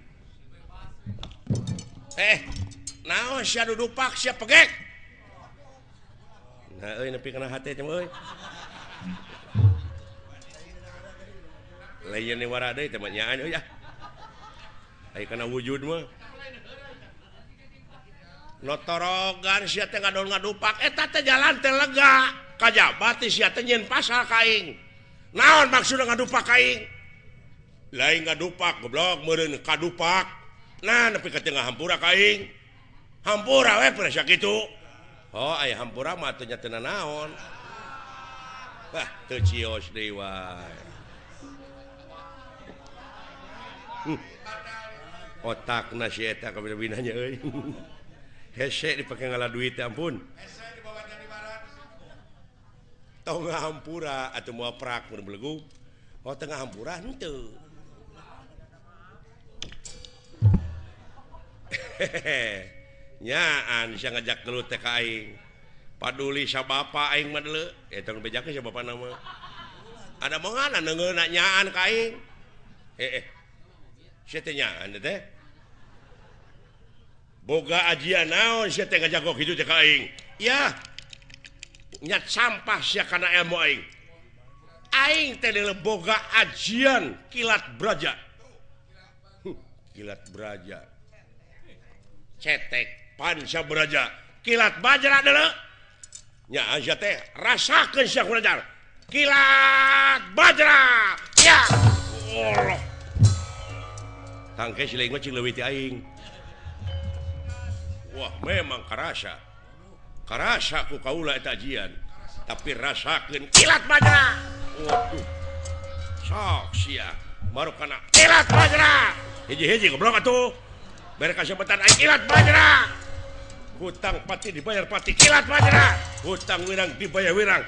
naon sia dudupak sia pegek nah nepi kana hate teh euy lain ni wara deui teh nyaan euy aya kana wujud mah notorogan sia teh ngadol-ngadupak eta teh jalan teh lega kajabat sia teh nyeun pasal ka aing naon maksudna ngadupak ka aing lain ngadupak goblok meureun kadupak nah nepi ka tengah hampura ka aing hampura we pada sakitu oh aya hampura mah teu nya teu naon bah teu cios deui wae otakna si eta kabina-bina nya euy hese dipake ngala duit ampun tong hampura atuh moal prak mun belegu oh tengah hampura henteu nyaan sia ngajak gelut teh ka aing paduli sa bapa aing mah deuleu eta nu bejakeun sa bapa nama ada mongana neungeuna nyaan ka aing sia teh nyaan teh boga ajian naon sia teh ngajak kitu teh ka aing ya nyat sampah sia kana ilmu aing teh deuleu boga ajian kilat braja kilat braja cetek panca braja kilat bajra deuleu nya asa teh rasakeun sia kunajar kilat bajra ya Allah tangke sileung mah cing leuwih ti aing wah memang karasa ku kaula eta ajian tapi rasakeun kilat bajra waduh sok sia baru kana kilat bajra hiji-hiji goblok atuh bere kasebatan aing kilat bajra hutang pati dibayar pati kilat bajra hutang wirang dibayar wirang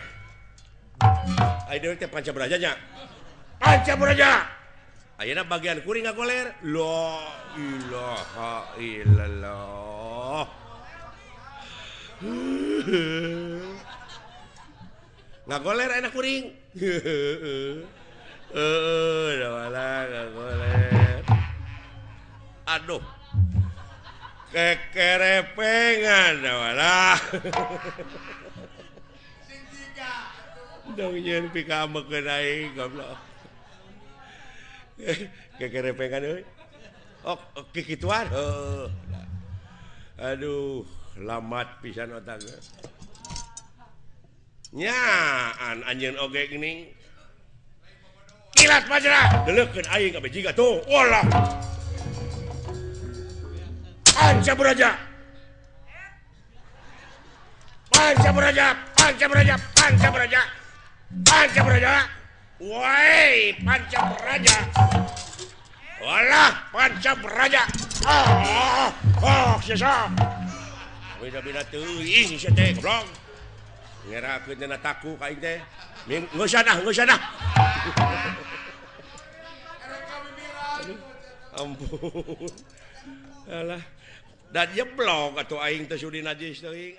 ai deui teh panca braja nya panca braja ayeuna bagian kuring ngagoler la ilaha illallah ngagoler enak kuring da wala ngagoler aduh kekerepengan da wala dong nyeun pikamekeun aing goblok kekerepengan euy oh kikituan aduh lamat pisan otakna nyaan anjeun oge geuning kilat bajra deuleukeun aing kabeh jiga tuh walah panca braja panca braja panca braja panca braja panca braja woi panca braja walah panca braja sia beda-beda teuing sia teh goblok ngerakeun tina taku ka aing teh geus sana ampun alah dan jeblok atuh aing teh sudi najis teuing